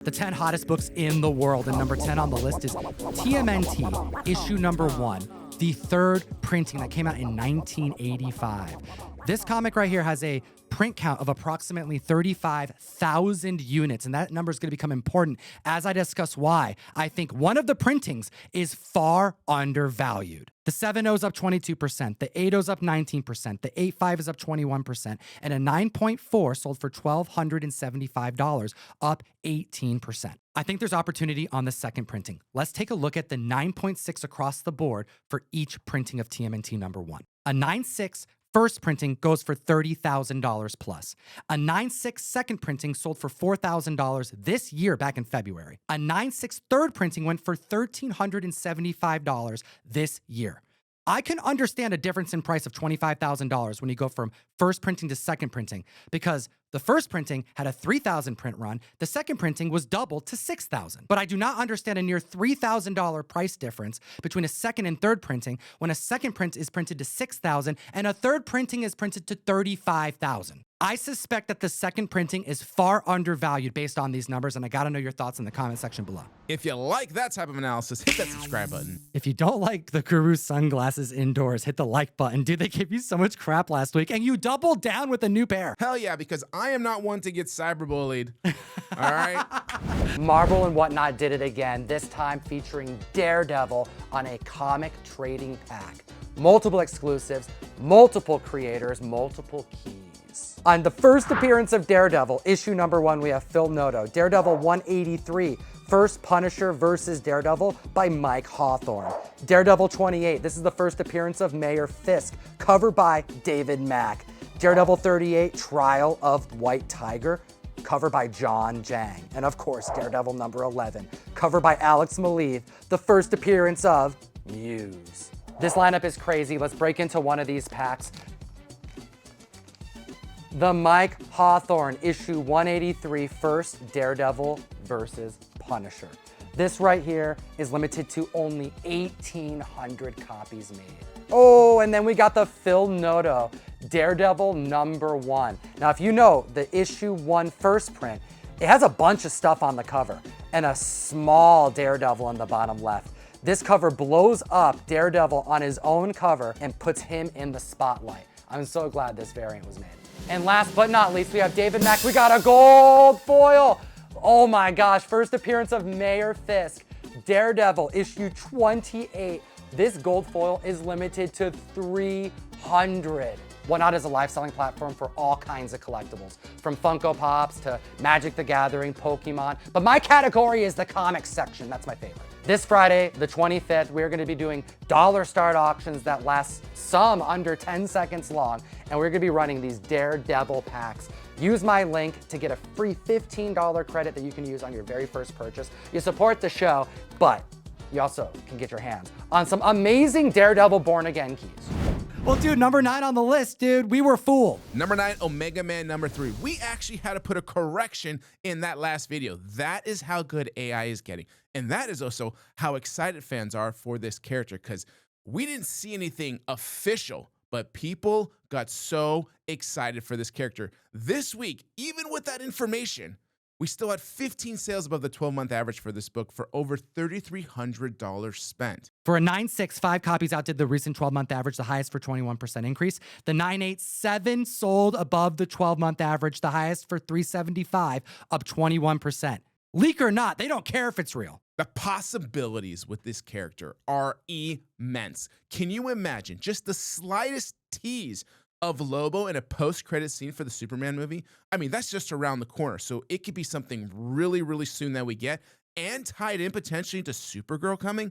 The 10 hottest books in the world, and number 10 on the list is TMNT, issue number 1, the third printing that came out in 1985. This comic right here has a print count of approximately 35,000 units, and that number is going to become important as I discuss why I think one of the printings is far undervalued. The 7.0 is up 22%, the 8.0 is up 19%, the 8.5 is up 21%, and a 9.4 sold for $1,275, up 18%. I think there's opportunity on the second printing. Let's take a look at the 9.6 across the board for each printing of TMNT number 1. A 9.6 first printing goes for $30,000 plus. A 9.6 second printing sold for $4,000 this year back in February. A 9.6 third printing went for $1,375 this year. I can understand a difference in price of $25,000 when you go from first printing to second printing, because the first printing had a 3,000 print run, the second printing was doubled to 6,000. But I do not understand a near $3,000 price difference between a second and third printing when a second print is printed to 6,000 and a third printing is printed to 35,000. I suspect that the second printing is far undervalued based on these numbers, and I gotta know your thoughts in the comment section below. If you like that type of analysis, hit that subscribe button. If you don't like the Guru sunglasses indoors, hit the like button. Dude, they gave you so much crap last week, and you doubled down with a new pair. Hell yeah, because I am not one to get cyberbullied. All right? Marvel and Whatnot did it again, this time featuring Daredevil on a comic trading pack. Multiple exclusives, multiple creators, multiple keys. On the first appearance of Daredevil, issue number 1, we have Phil Noto. Daredevil 183, First Punisher versus Daredevil by Mike Hawthorne. Daredevil 28, this is the first appearance of Mayor Fisk, cover by David Mack. Daredevil 38, Trial of White Tiger, cover by John Jang. And of course, Daredevil number 11, cover by Alex Maleev, the first appearance of Muse. This lineup is crazy. Let's break into one of these packs. The Mike Hawthorne issue 183, first Daredevil versus Punisher. This right here is limited to only 1,800 copies made. Oh, and then we got the Phil Noto, Daredevil number 1. Now, if you know the issue 1 first print, it has a bunch of stuff on the cover and a small Daredevil on the bottom left. This cover blows up Daredevil on his own cover and puts him in the spotlight. I'm so glad this variant was made. And last but not least, we have David Mack. We got a gold foil. Oh my gosh, first appearance of Mayor Fisk, Daredevil issue 28. This gold foil is limited to 300. Whatnot is a live selling platform for all kinds of collectibles, from Funko Pops to Magic the Gathering, Pokemon. But my category is the comics section. That's my favorite. This Friday, the 25th, we're gonna be doing dollar start auctions that last some under 10 seconds long, and we're gonna be running these Daredevil packs. Use my link to get a free $15 credit that you can use on your very first purchase. You support the show, but you also can get your hands on some amazing Daredevil Born Again keys. Well, dude, number 9 on the list, dude, we were fooled. Number 9, Omega Man number 3. We actually had to put a correction in that last video. That is how good AI is getting. And that is also how excited fans are for this character, because we didn't see anything official, but people got so excited for this character. This week, even with that information, we still had 15 sales above the 12-month average for this book for over $3,300 spent. For a 9.6, 5 copies outdid the recent 12-month average, the highest for 21% increase. The 9.8, 7 sold above the 12-month average, the highest for $375, up 21%. Leak or not, they don't care if it's real. The possibilities with this character are immense. Can you imagine just the slightest tease of Lobo in a post-credit scene for the Superman movie? I mean, that's just around the corner, so it could be something really, really soon that we get, and tied in potentially to Supergirl coming.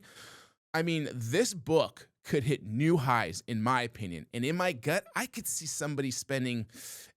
I mean, this book could hit new highs, in my opinion, and in my gut, I could see somebody spending,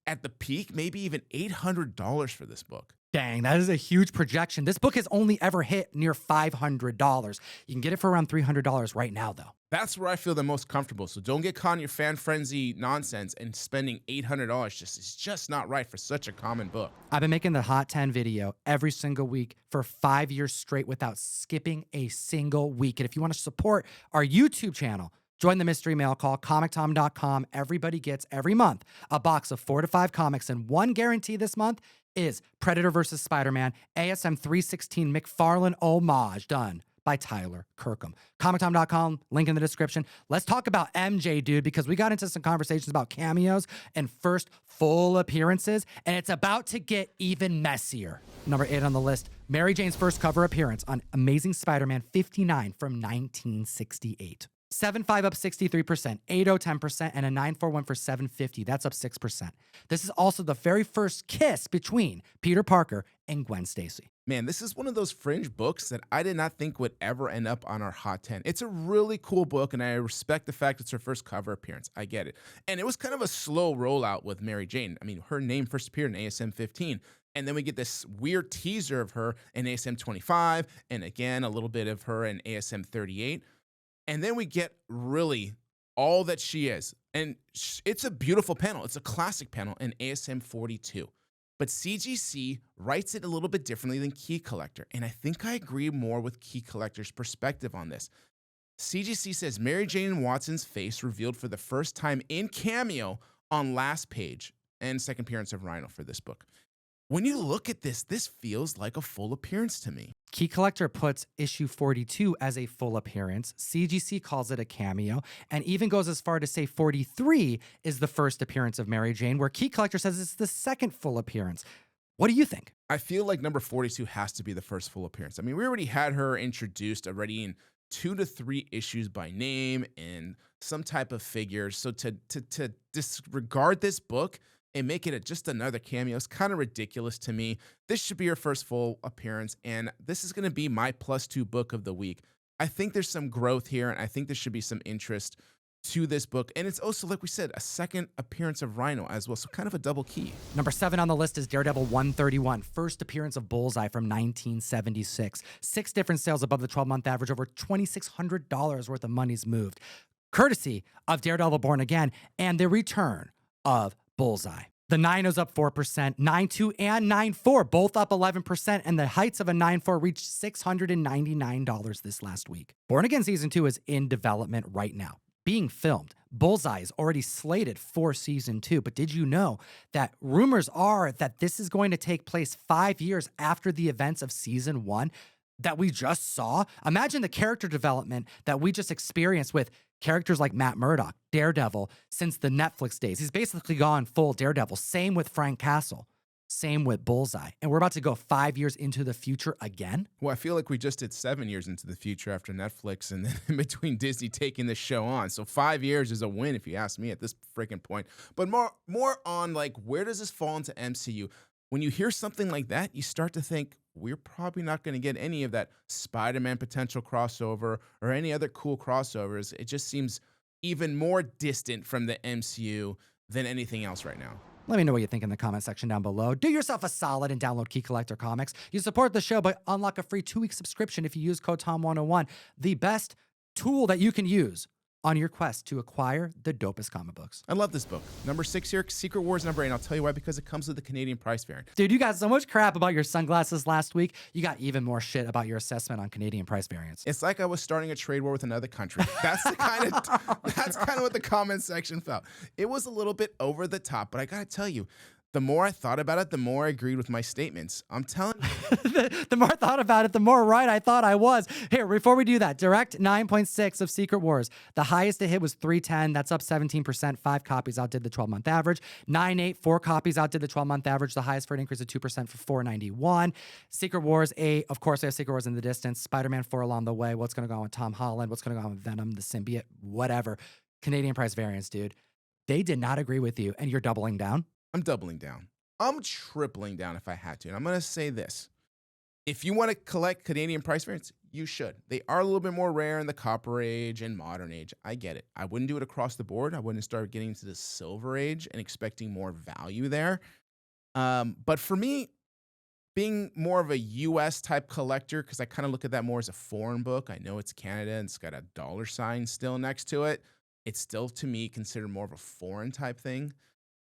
at the peak, maybe even $800 for this book. Dang, that is a huge projection. This book has only ever hit near $500. You can get it for around $300 right now, though. That's where I feel the most comfortable. So don't get caught in your fan frenzy nonsense, and spending $800 is just not right for such a common book. I've been making the Hot 10 video every single week for 5 years straight without skipping a single week. And if you want to support our YouTube channel, join the mystery mail call, comictom.com. Everybody gets every month a box of 4 to 5 comics, and one guarantee this month is Predator vs. Spider-Man, ASM 316 McFarlane homage done by Tyler Kirkham. ComicTime.com, link in the description. Let's talk about MJ, dude, because we got into some conversations about cameos and first full appearances, and it's about to get even messier. Number 8 on the list, Mary Jane's first cover appearance on Amazing Spider-Man 59 from 1968. 7.5 up 63%, 8.0 10%, and a 9.41 for 750. That's up 6%. This is also the very first kiss between Peter Parker and Gwen Stacy. Man, this is one of those fringe books that I did not think would ever end up on our Hot 10. It's a really cool book, and I respect the fact it's her first cover appearance. I get it. And it was kind of a slow rollout with Mary Jane. I mean, her name first appeared in ASM 15, and then we get this weird teaser of her in ASM 25, and again, a little bit of her in ASM 38. And then we get really all that she is. And it's a beautiful panel. It's a classic panel in ASM 42. But CGC writes it a little bit differently than Key Collector. And I think I agree more with Key Collector's perspective on this. CGC says Mary Jane Watson's face revealed for the first time in cameo on last page and second appearance of Rhino for this book. When you look at this, this feels like a full appearance to me. Key Collector puts issue 42 as a full appearance. CGC calls it a cameo and even goes as far to say 43 is the first appearance of Mary Jane, where Key Collector says it's the second full appearance. What do you think? I feel like number 42 has to be the first full appearance. I mean, we already had her introduced already in 2 to 3 issues by name and some type of figure. So to disregard this book and make it just another cameo is kind of ridiculous to me. This should be her first full appearance, and this is going to be my +2 book of the week. I think there's some growth here, and I think there should be some interest to this book. And it's also, like we said, a second appearance of Rhino as well, so kind of a double key. Number 7 on the list is Daredevil 131, first appearance of Bullseye from 1976. 6 different sales above the 12-month average, over $2,600 worth of money's moved, courtesy of Daredevil Born Again and the return of Bullseye. The 9.0's up 4%, 9.2 and 9.4 both up 11%, and the heights of a 9.4 reached $699 this last week. Born Again Season 2 is in development right now, being filmed. Bullseye is already slated for Season 2, but did you know that rumors are that this is going to take place 5 years after the events of Season 1 that we just saw? Imagine the character development that we just experienced with characters like Matt Murdock, Daredevil, since the Netflix days. He's basically gone full Daredevil. Same with Frank Castle. Same with Bullseye. And we're about to go 5 years into the future again. Well, I feel like we just did 7 years into the future after Netflix and then in between Disney taking the show on. So 5 years is a win if you ask me at this freaking point. But more on like, where does this fall into MCU? When you hear something like that, you start to think, we're probably not going to get any of that Spider-Man potential crossover or any other cool crossovers. It just seems even more distant from the MCU than anything else right now. Let me know what you think in the comment section down below. Do yourself a solid and download Key Collector Comics. You support the show by unlock a free 2-week subscription if you use code TOM101, the best tool that you can use on your quest to acquire the dopest comic books. I love this book. Number 6 here, Secret Wars number 8. I'll tell you why, because it comes with the Canadian price variant. Dude, you got so much crap about your sunglasses last week. You got even more shit about your assessment on Canadian price variants. It's like I was starting a trade war with another country. That's the kind of what the comment section felt. It was a little bit over the top, but I gotta tell you, the more I thought about it, the more I agreed with my statements. I'm telling you. The more I thought about it, the more right I thought I was. Here, before we do that, direct 9.6 of Secret Wars. The highest it hit was 310. That's up 17%. 5 copies outdid the 12-month average. 9.8, 4 copies outdid the 12-month average. The highest for an increase of 2% for 491. Secret Wars 8. Of course, we have Secret Wars in the distance. Spider-Man 4 along the way. What's going to go on with Tom Holland? What's going to go on with Venom, the symbiote? Whatever. Canadian price variants, dude. They did not agree with you, and you're doubling down? I'm doubling down. I'm tripling down if I had to. And I'm going to say this. If you want to collect Canadian price variants, you should. They are a little bit more rare in the Copper Age and Modern Age. I get it. I wouldn't do it across the board. I wouldn't start getting into the Silver Age and expecting more value there. But for me, being more of a US type collector, because I kind of look at that more as a foreign book. I know it's Canada and it's got a $ still next to it. It's still, to me, considered more of a foreign type thing.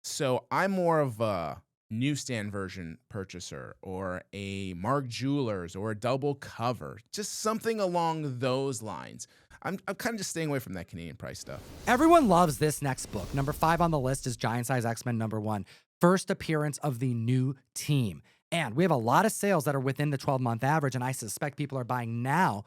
So I'm more of a newsstand version purchaser or a Mark Jewelers or a double cover, just something along those lines. I'm kind of just staying away from that Canadian price stuff. Everyone loves this next book. Number 5 on the list is Giant Size X-Men #1. first appearance of the new team. And we have a lot of sales that are within the 12-month average, and I suspect people are buying now,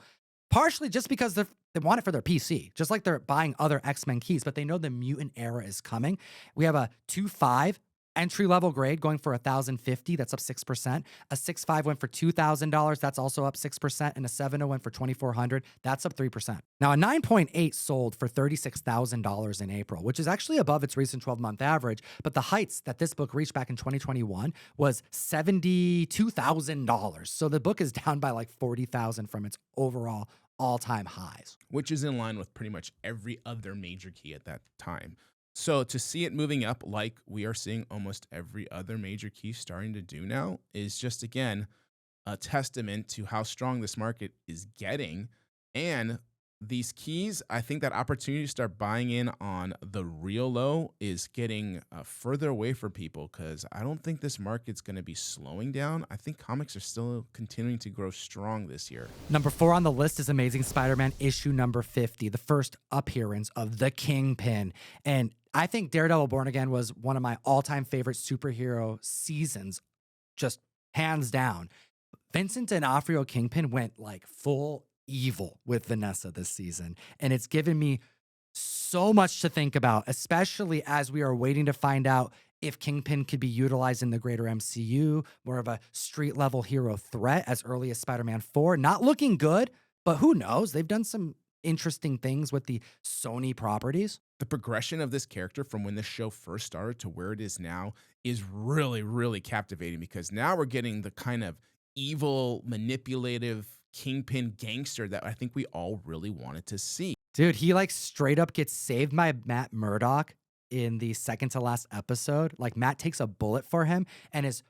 partially just because they want it for their PC, just like they're buying other X-Men keys, but they know the mutant era is coming. We have a 2.5 entry-level grade going for $1,050. That's up 6%. A 6.5 went for $2,000. That's also up 6%. And a 7.0 went for $2,400. That's up 3%. Now, a 9.8 sold for $36,000 in April, which is actually above its recent 12-month average. But the heights that this book reached back in 2021 was $72,000. So the book is down by like $40,000 from its overall all-time highs. Which is in line with pretty much every other major key at that time. So to see it moving up like we are seeing almost every other major key starting to do now is just, again, a testament to how strong this market is getting. And these keys, I think that opportunity to start buying in on the real low is getting further away from people, because I don't think this market's going to be slowing down. I think comics are still continuing to grow strong this year. Number 4 on the list is Amazing Spider-Man issue number 50, the first appearance of the Kingpin. And I think Daredevil Born Again was one of my all-time favorite superhero seasons, just hands down. Vincent D'Onofrio Kingpin went like full evil with Vanessa this season, and it's given me so much to think about, especially as we are waiting to find out if Kingpin could be utilized in the greater MCU, more of a street-level hero threat as early as Spider-Man 4. Not looking good, but who knows? They've done some interesting things with the Sony properties. The progression of this character from when this show first started to where it is now is really, really captivating, because now we're getting the kind of evil, manipulative Kingpin gangster that I think we all really wanted to see. Dude, he like straight up gets saved by Matt Murdock in the second to last episode. Like, Matt takes a bullet for him, and his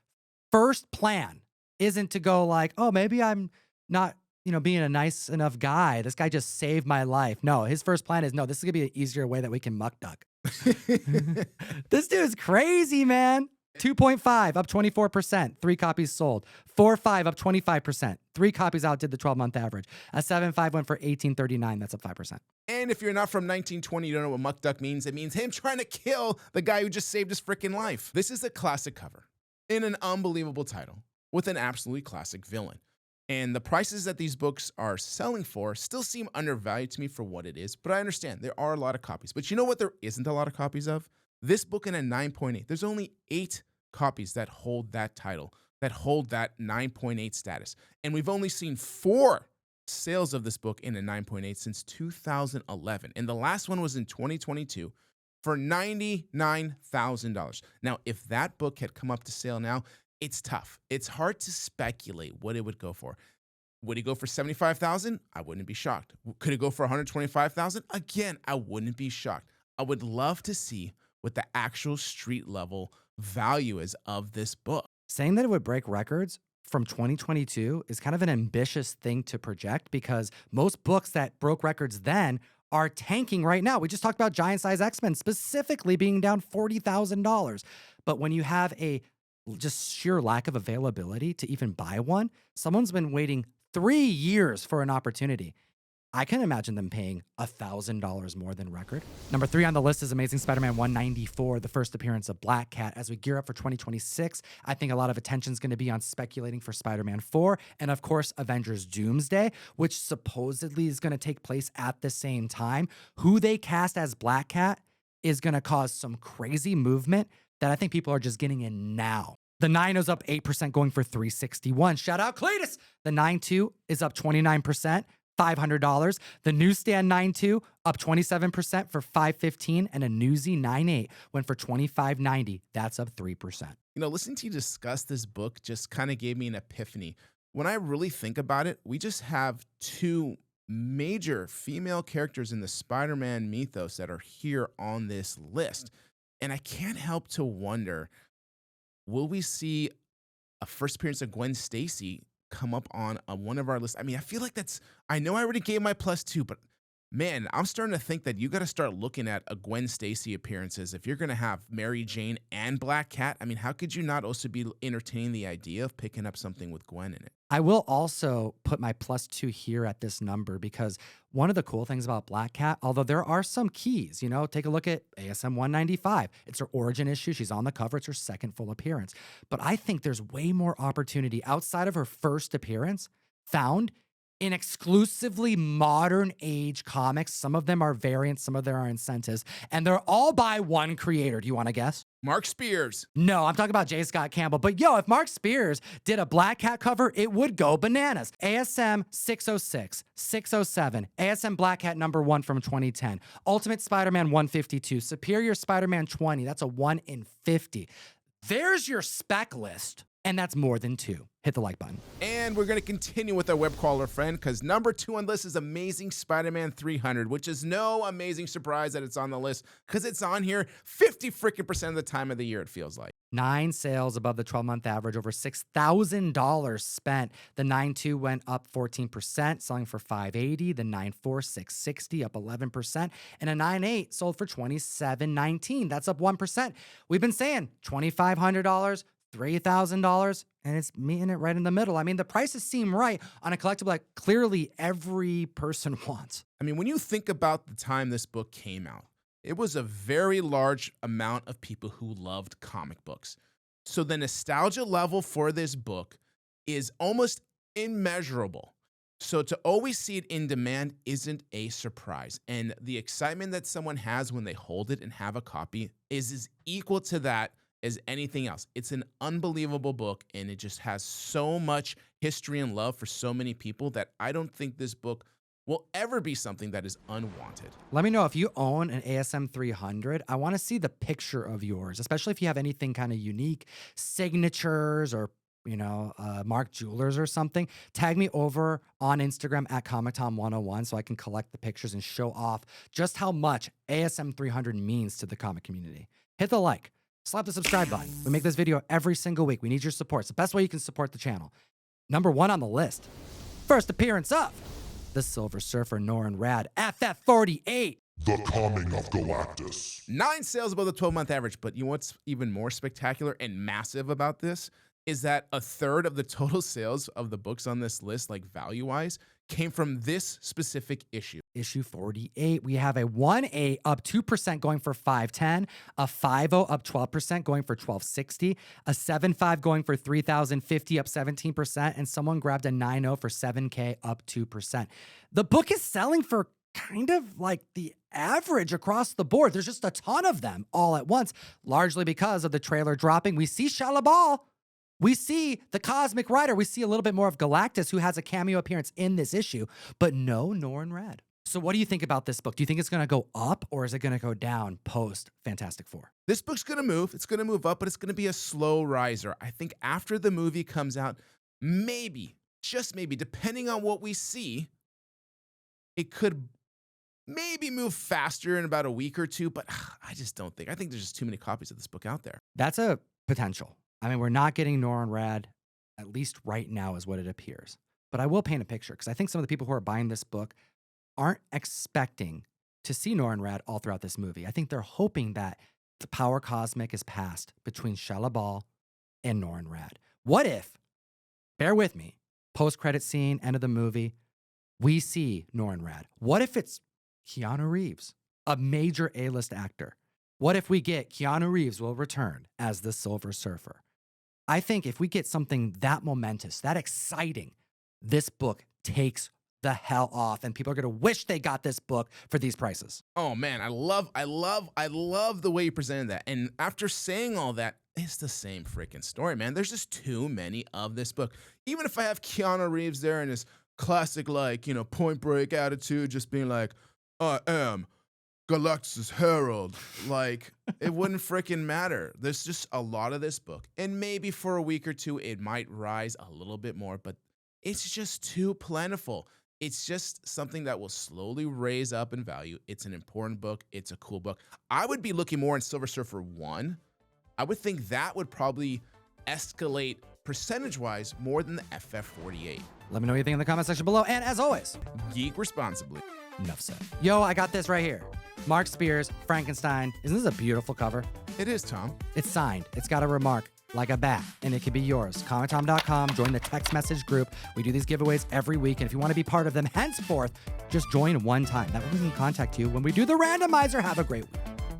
first plan isn't to go like, oh, maybe I'm not, being a nice enough guy. This guy just saved my life. No, his first plan is, no, this is gonna be an easier way that we can muck duck. This dude is crazy, man. 2.5 up 24%, 3 copies sold. 4.5 up 25%, 3 copies outdid the 12-month average. A 7.5 went for $18.39. That's up 5%. And if you're not from 1920, you don't know what muck duck means. It means him trying to kill the guy who just saved his freaking life. This is a classic cover in an unbelievable title with an absolutely classic villain. And the prices that these books are selling for still seem undervalued to me for what it is, but I understand there are a lot of copies. But you know what there isn't a lot of copies of? This book in a 9.8. There's only 8 copies that hold that title, that hold that 9.8 status. And we've only seen 4 sales of this book in a 9.8 since 2011. And the last one was in 2022 for $99,000. Now, if that book had come up to sale now, it's tough. It's hard to speculate what it would go for. Would it go for $75,000? I wouldn't be shocked. Could it go for $125,000? Again, I wouldn't be shocked. I would love to see what the actual street level value is of this book. Saying that it would break records from 2022 is kind of an ambitious thing to project, because most books that broke records then are tanking right now. We just talked about Giant Size X-Men specifically being down $40,000. But when you have a just sheer lack of availability to even buy one, someone's been waiting 3 years for an opportunity. I can imagine them paying $1,000 more than record. Number 3 on the list is Amazing Spider-Man 194, the first appearance of Black Cat. As we gear up for 2026, I think a lot of attention is going to be on speculating for Spider-Man 4 and, of course, Avengers Doomsday, which supposedly is going to take place at the same time. Who they cast as Black Cat is going to cause some crazy movement that I think people are just getting in now. The 9 is up 8%, going for $361. Shout out Cletus. The 9.2 is up 29%. $500. The newsstand 9.2 up 27% for $515, and a newsy 9.8 went for $25.90. That's up 3%. Listening to you discuss this book just kind of gave me an epiphany. When I really think about it, we just have 2 major female characters in the Spider-Man mythos that are here on this list. And I can't help to wonder, will we see a first appearance of Gwen Stacy come up on one of our lists? I mean, I feel like I know I already gave my +2, but man, I'm starting to think that you got to start looking at a Gwen Stacy appearances. If you're going to have Mary Jane and Black Cat, I mean, how could you not also be entertaining the idea of picking up something with Gwen in it? I will also put my +2 here at this number because one of the cool things about Black Cat, although there are some keys, take a look at ASM 195. It's her origin issue. She's on the cover. It's her second full appearance. But I think there's way more opportunity outside of her first appearance found in exclusively modern age comics. Some of them are variants, some of them are incentives, and they're all by one creator. Do you want to guess? Mark Spears. No, I'm talking about J. Scott Campbell. But if Mark Spears did a Black Cat cover, it would go bananas. ASM 606, 607, ASM Black Cat #1 from 2010, Ultimate Spider-Man 152, Superior Spider-Man 20. That's a 1 in 50. There's your spec list. And that's more than 2. Hit the like button. And we're going to continue with our web crawler friend because #2 on the list is Amazing Spider-Man 300, which is no amazing surprise that it's on the list because it's on here 50% of the time of the year, it feels like. 9 sales above the 12-month average, over $6,000 spent. The 9.2 went up 14%, selling for $580. The 9.4, $660, up 11%. And a 9.8 sold for $27.19. That's up 1%. We've been saying $2,500, $3,000, and it's meeting it right in the middle. I mean, the prices seem right on a collectible that clearly every person wants. I mean, when you think about the time this book came out, it was a very large amount of people who loved comic books. So the nostalgia level for this book is almost immeasurable. So to always see it in demand isn't a surprise. And the excitement that someone has when they hold it and have a copy is equal to that as anything else. It's an unbelievable book, and it just has so much history and love for so many people that I don't think this book will ever be something that is unwanted. Let me know if you own an ASM 300. I want to see the picture of yours, especially if you have anything kind of unique, signatures or Mark Jewelers or something. Tag me over on Instagram at ComicTom101 so I can collect the pictures and show off just how much ASM 300 means to the comic community. Hit the like. Slap the subscribe button. We make this video every single week. We need your support. It's the best way you can support the channel. #1 on the list. First appearance of the Silver Surfer Norrin Rad FF48. The Coming of Galactus. 9 sales above the 12-month average, but you know what's even more spectacular and massive about this is that a third of the total sales of the books on this list, like value-wise, came from this specific issue. Issue 48, we have a 1.8 up 2% going for $510, a 5.0 up 12% going for $1260, a 7.5 going for $3,050 up 17%, and someone grabbed a 9.0 for $7K up 2%. The book is selling for kind of like the average across the board. There's just a ton of them all at once, largely because of the trailer dropping. We see Shatilov. We see the Cosmic Rider. We see a little bit more of Galactus, who has a cameo appearance in this issue, but no Norrin Rad. So what do you think about this book? Do you think it's going to go up or is it going to go down post Fantastic Four? This book's going to move. It's going to move up, but it's going to be a slow riser. I think after the movie comes out, maybe, just maybe, depending on what we see, it could maybe move faster in about a week or two, but I just don't think. I think there's just too many copies of this book out there. That's a potential. I mean, we're not getting Norrin Rad, at least right now is what it appears. But I will paint a picture because I think some of the people who are buying this book aren't expecting to see Norrin Rad all throughout this movie. I think they're hoping that the power cosmic is passed between Shatilov and Norrin Rad. What if, bear with me, post-credit scene, end of the movie, we see Norrin Rad? What if it's Keanu Reeves, a major A-list actor? What if we get Keanu Reeves will return as the Silver Surfer? I think if we get something that momentous, that exciting, this book takes the hell off and people are going to wish they got this book for these prices. Oh man, I love the way you presented that. And after saying all that, it's the same freaking story, man. There's just too many of this book. Even if I have Keanu Reeves there in his classic, Point Break attitude, just being like, I am Galactus' Herald, it wouldn't freaking matter. There's just a lot of this book. And maybe for a week or two, it might rise a little bit more, but it's just too plentiful. It's just something that will slowly raise up in value. It's an important book. It's a cool book. I would be looking more in Silver Surfer 1. I would think that would probably escalate percentage-wise more than the FF48. Let me know what you think in the comment section below. And as always, geek responsibly. Enough said. Yo, I got this right here. Mark Spears, Frankenstein. Isn't this a beautiful cover? It is, Tom. It's signed. It's got a remark like a bat, and it could be yours. ComicTom.com. Join the text message group. We do these giveaways every week, and if you want to be part of them henceforth, just join one time. That way we can contact you when we do the randomizer. Have a great week.